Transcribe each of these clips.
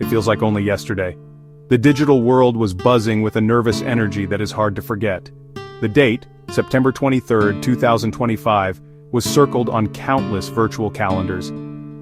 It feels like only yesterday. The digital world was buzzing with a nervous energy that is hard to forget. The date, September 23, 2025, was circled on countless virtual calendars.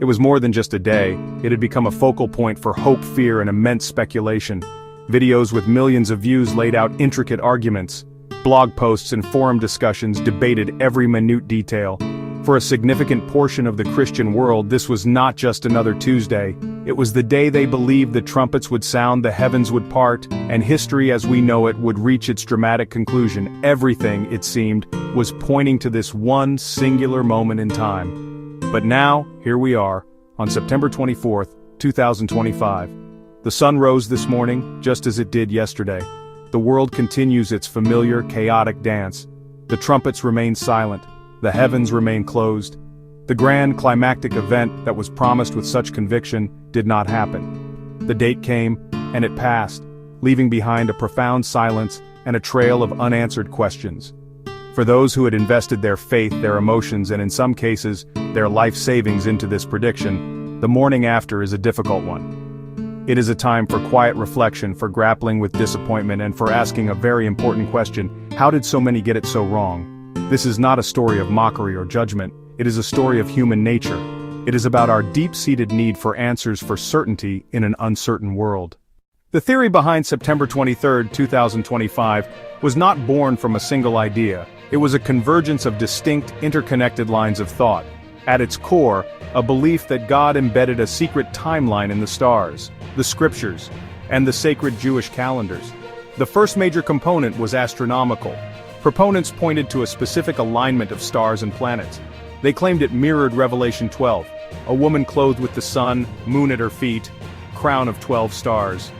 It was more than just a day, it had become a focal point for hope, fear, and immense speculation. Videos with millions of views laid out intricate arguments. Blog posts and forum discussions debated every minute detail. For a significant portion of the Christian world, this was not just another Tuesday. It was the day they believed the trumpets would sound, the heavens would part, and history as we know it would reach its dramatic conclusion. Everything, it seemed, was pointing to this one singular moment in time. But now, here we are, on September 24, 2025. The sun rose this morning, just as it did yesterday. The world continues its familiar, chaotic dance. The trumpets remain silent. The heavens remain closed. The grand climactic event that was promised with such conviction did not happen. The date came, and it passed, leaving behind a profound silence and a trail of unanswered questions. For those who had invested their faith, their emotions, and in some cases, their life savings into this prediction, the morning after is a difficult one. It is a time for quiet reflection, for grappling with disappointment, and for asking a very important question: how did so many get it so wrong? This is not a story of mockery or judgment, it is a story of human nature. It is about our deep-seated need for answers, for certainty in an uncertain world. The theory behind September 23, 2025, was not born from a single idea. It was a convergence of distinct, interconnected lines of thought. At its core, a belief that God embedded a secret timeline in the stars, the scriptures, and the sacred Jewish calendars. The first major component was astronomical. Proponents pointed to a specific alignment of stars and planets. They claimed it mirrored Revelation 12, a woman clothed with the sun, moon at her feet, crown of 12 stars.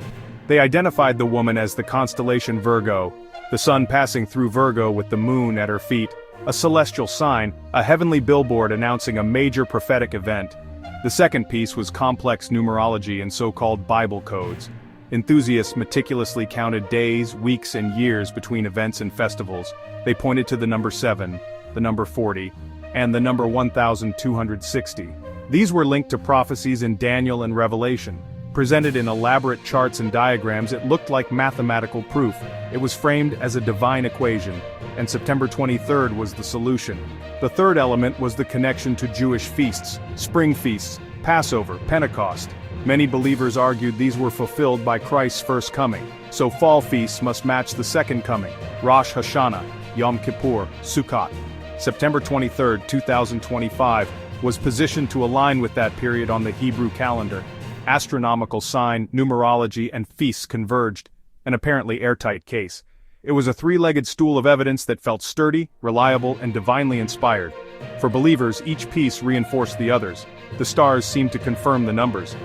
They identified the woman as the constellation Virgo, the sun passing through Virgo with the moon at her feet, a celestial sign, a heavenly billboard announcing a major prophetic event. The second piece was complex numerology and so-called Bible codes. Enthusiasts meticulously counted days, weeks, and years between events and festivals. They pointed to the number 7, the number 40, and the number 1260. These were linked to prophecies in Daniel and Revelation. Presented in elaborate charts and diagrams, it looked like mathematical proof. It was framed as a divine equation, and September 23rd was the solution. The third element was the connection to Jewish feasts, spring feasts, Passover, Pentecost. Many believers argued these were fulfilled by Christ's first coming, so fall feasts must match the second coming, Rosh Hashanah, Yom Kippur, Sukkot. September 23, 2025, was positioned to align with that period on the Hebrew calendar. Astronomical sign, numerology, and feasts converged, an apparently airtight case. It was a three-legged stool of evidence that felt sturdy, reliable, and divinely inspired. For believers, each piece reinforced the others. The stars seemed to confirm the numbers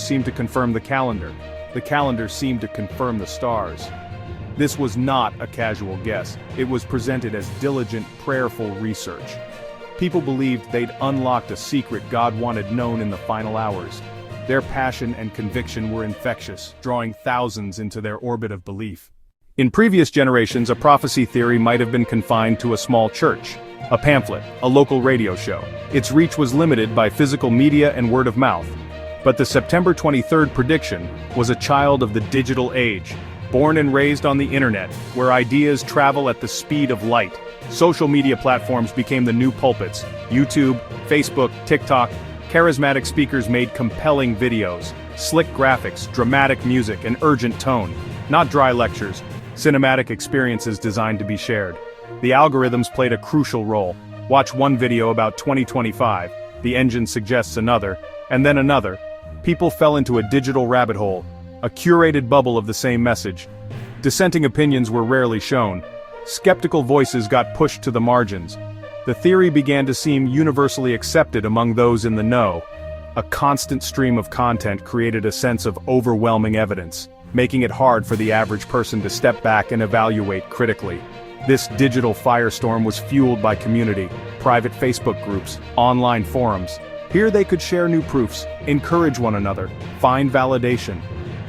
seemed to confirm the calendar seemed to confirm the stars. This was not a casual guess, it was presented as diligent, prayerful research. People believed they'd unlocked a secret God wanted known in the final hours. Their passion and conviction were infectious, drawing thousands into their orbit of belief. In previous generations, a prophecy theory might have been confined to a small church, a pamphlet, a local radio show. Its reach was limited by physical media and word of mouth. But the September 23rd prediction was a child of the digital age, born and raised on the internet, where ideas travel at the speed of light. Social media platforms became the new pulpits. YouTube, Facebook, TikTok. Charismatic speakers made compelling videos, slick graphics, dramatic music, and urgent tone. Not dry lectures, cinematic experiences designed to be shared. The algorithms played a crucial role. Watch one video about 2025, the engine suggests another, and then another. People fell into a digital rabbit hole, a curated bubble of the same message. Dissenting opinions were rarely shown. Skeptical voices got pushed to the margins. The theory began to seem universally accepted among those in the know. A constant stream of content created a sense of overwhelming evidence, making it hard for the average person to step back and evaluate critically. This digital firestorm was fueled by community, private Facebook groups, online forums. Here they could share new proofs, encourage one another, find validation.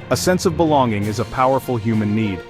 A sense of belonging is a powerful human need.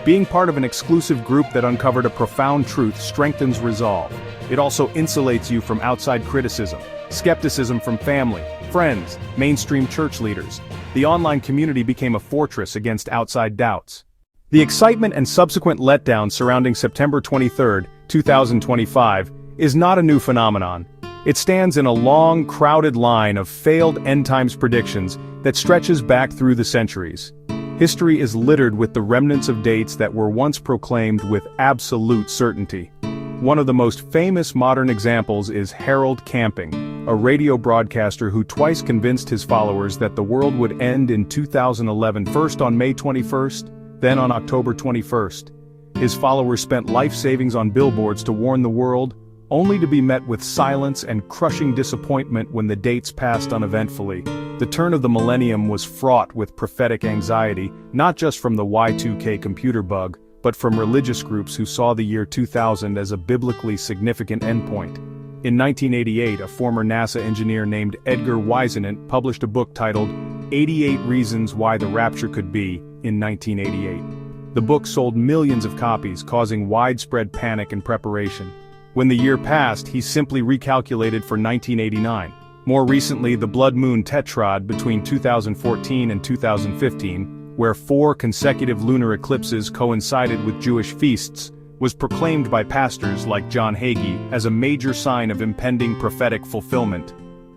Being part of an exclusive group that uncovered a profound truth strengthens resolve. It also insulates you from outside criticism, skepticism from family, friends, mainstream church leaders. The online community became a fortress against outside doubts. The excitement and subsequent letdown surrounding September 23, 2025, is not a new phenomenon. It stands in a long, crowded line of failed end-times predictions that stretches back through the centuries. History is littered with the remnants of dates that were once proclaimed with absolute certainty. One of the most famous modern examples is Harold Camping, a radio broadcaster who twice convinced his followers that the world would end in 2011, first on May 21st, then on October 21st. His followers spent life savings on billboards to warn the world, only to be met with silence and crushing disappointment when the dates passed uneventfully. The turn of the millennium was fraught with prophetic anxiety, not just from the Y2K computer bug, but from religious groups who saw the year 2000 as a biblically significant endpoint. In 1988, a former NASA engineer named Edgar Whisenant published a book titled 88 Reasons Why the Rapture Could Be in 1988. The book sold millions of copies, causing widespread panic and preparation. When the year passed, he simply recalculated for 1989. More recently, the blood moon tetrad between 2014 and 2015, where 4 consecutive lunar eclipses coincided with Jewish feasts, was proclaimed by pastors like John Hagee as a major sign of impending prophetic fulfillment.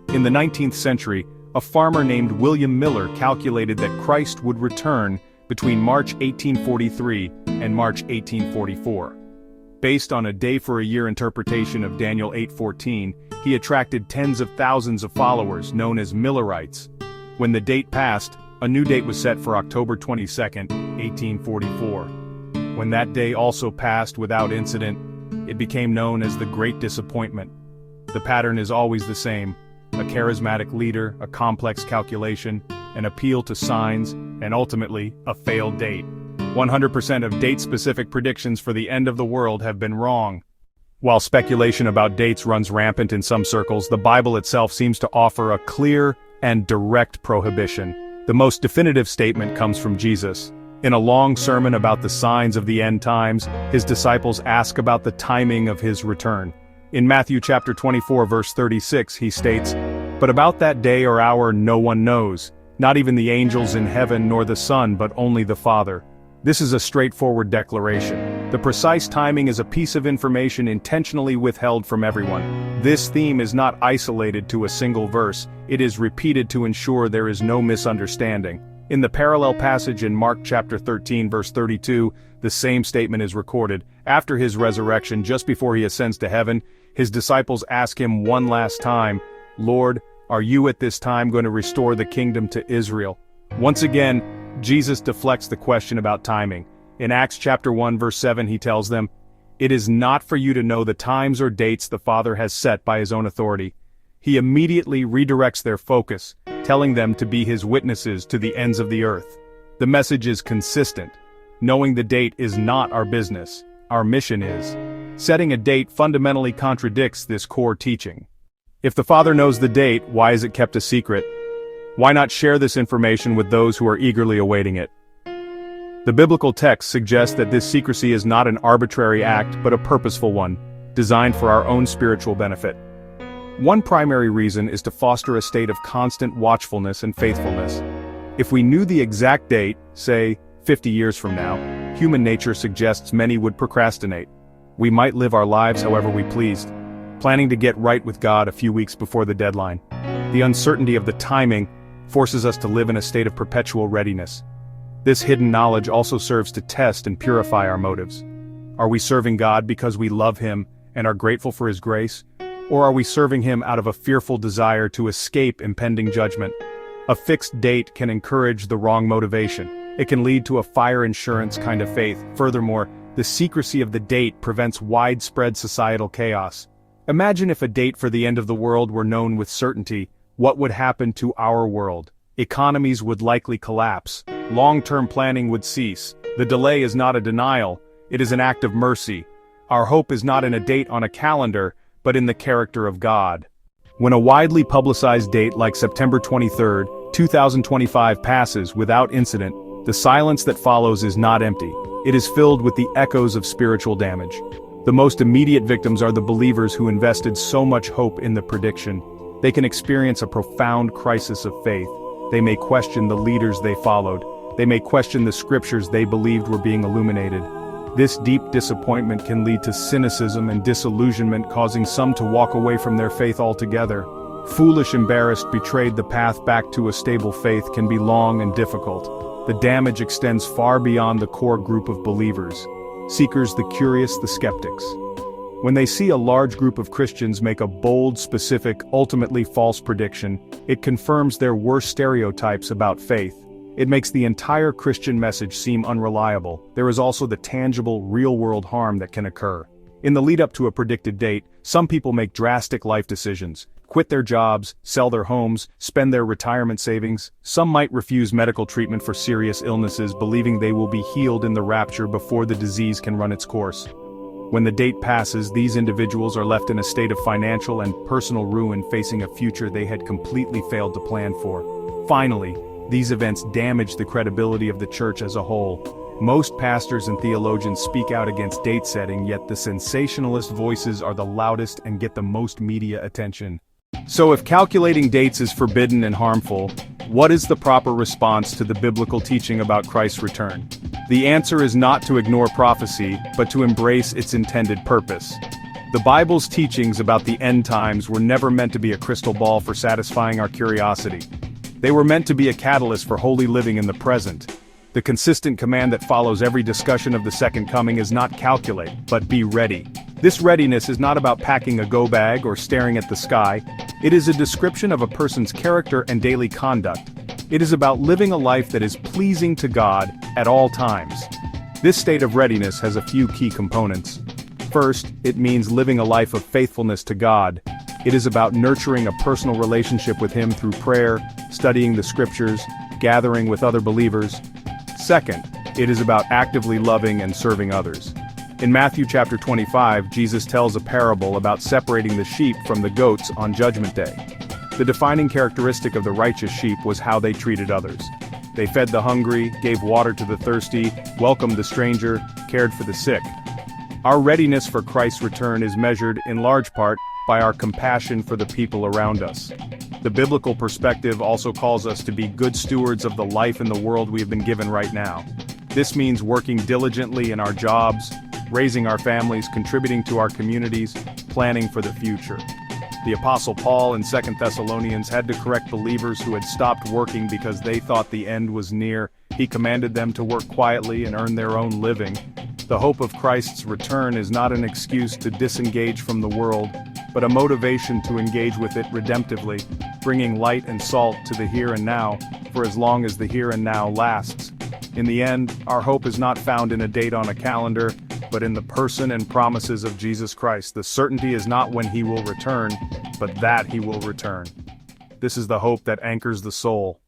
In the 19th century, a farmer named William Miller calculated that Christ would return between March 1843 and March 1844. Based on a day-for-a-year interpretation of Daniel 8:14, he attracted tens of thousands of followers known as Millerites. When the date passed, a new date was set for October 22, 1844. When that day also passed without incident, it became known as the Great Disappointment. The pattern is always the same: a charismatic leader, a complex calculation, an appeal to signs, and ultimately, a failed date. 100% of date-specific predictions for the end of the world have been wrong. While speculation about dates runs rampant in some circles, the Bible itself seems to offer a clear and direct prohibition. The most definitive statement comes from Jesus. In a long sermon about the signs of the end times, his disciples ask about the timing of his return. In Matthew chapter 24 verse 36 he states, "But about that day or hour no one knows, not even the angels in heaven nor the Son, but only the Father." This is a straightforward declaration. The precise timing is a piece of information intentionally withheld from everyone. This theme is not isolated to a single verse, it is repeated to ensure there is no misunderstanding. In the parallel passage in Mark chapter 13 verse 32, the same statement is recorded. After his resurrection, just before he ascends to heaven, his disciples ask him one last time, "Lord, are you at this time going to restore the kingdom to Israel?" Once again, Jesus deflects the question about timing. In Acts chapter 1 verse 7 he tells them, "It is not for you to know the times or dates the Father has set by his own authority." He immediately redirects their focus, telling them to be his witnesses to the ends of the earth. The message is consistent. Knowing the date is not our business, our mission is. Setting a date fundamentally contradicts this core teaching. If the Father knows the date, why is it kept a secret? Why not share this information with those who are eagerly awaiting it? The biblical text suggests that this secrecy is not an arbitrary act but a purposeful one, designed for our own spiritual benefit. One primary reason is to foster a state of constant watchfulness and faithfulness. If we knew the exact date, say, 50 years from now, human nature suggests many would procrastinate. We might live our lives however we pleased, planning to get right with God a few weeks before the deadline. The uncertainty of the timing forces us to live in a state of perpetual readiness. This hidden knowledge also serves to test and purify our motives. Are we serving God because we love him and are grateful for his grace? Or are we serving him out of a fearful desire to escape impending judgment? A fixed date can encourage the wrong motivation. It can lead to a fire insurance kind of faith. Furthermore, the secrecy of the date prevents widespread societal chaos. Imagine if a date for the end of the world were known with certainty. What would happen to our world? Economies would likely collapse. Long-term planning would cease. The delay is not a denial, it is an act of mercy. Our hope is not in a date on a calendar, but in the character of God. When a widely publicized date like September 23, 2025 passes without incident, the silence that follows is not empty. It is filled with the echoes of spiritual damage. The most immediate victims are the believers who invested so much hope in the prediction. They can experience a profound crisis of faith. They may question the leaders they followed. They may question the scriptures they believed were being illuminated. This deep disappointment can lead to cynicism and disillusionment, causing some to walk away from their faith altogether. Foolish, embarrassed, betrayed. The path back to a stable faith can be long and difficult. The damage extends far beyond the core group of believers. Seekers, the curious, the skeptics. When they see a large group of Christians make a bold, specific, ultimately false prediction, it confirms their worst stereotypes about faith. It makes the entire Christian message seem unreliable. There is also the tangible, real-world harm that can occur. In the lead-up to a predicted date, some people make drastic life decisions. Quit their jobs, sell their homes, spend their retirement savings. Some might refuse medical treatment for serious illnesses, believing they will be healed in the rapture before the disease can run its course. When the date passes, these individuals are left in a state of financial and personal ruin, facing a future they had completely failed to plan for. Finally, these events damage the credibility of the church as a whole. Most pastors and theologians speak out against date setting, yet the sensationalist voices are the loudest and get the most media attention. So if calculating dates is forbidden and harmful, what is the proper response to the biblical teaching about Christ's return? The answer is not to ignore prophecy, but to embrace its intended purpose. The Bible's teachings about the end times were never meant to be a crystal ball for satisfying our curiosity. They were meant to be a catalyst for holy living in the present. The consistent command that follows every discussion of the second coming is not calculate, but be ready. This readiness is not about packing a go bag or staring at the sky. It is a description of a person's character and daily conduct. It is about living a life that is pleasing to God at all times. This state of readiness has a few key components. First, it means living a life of faithfulness to God. It is about nurturing a personal relationship with Him through prayer, studying the scriptures, gathering with other believers. Second, it is about actively loving and serving others. In Matthew chapter 25, Jesus tells a parable about separating the sheep from the goats on Judgment Day. The defining characteristic of the righteous sheep was how they treated others. They fed the hungry, gave water to the thirsty, welcomed the stranger, cared for the sick. Our readiness for Christ's return is measured, in large part, by our compassion for the people around us. The biblical perspective also calls us to be good stewards of the life in the world we have been given right now. This means working diligently in our jobs, raising our families, contributing to our communities, planning for the future. The Apostle Paul in 2 Thessalonians had to correct believers who had stopped working because they thought the end was near. He commanded them to work quietly and earn their own living. The hope of Christ's return is not an excuse to disengage from the world, but a motivation to engage with it redemptively, bringing light and salt to the here and now, for as long as the here and now lasts. In the end, our hope is not found in a date on a calendar, but in the person and promises of Jesus Christ. The certainty is not when He will return, but that He will return. This is the hope that anchors the soul.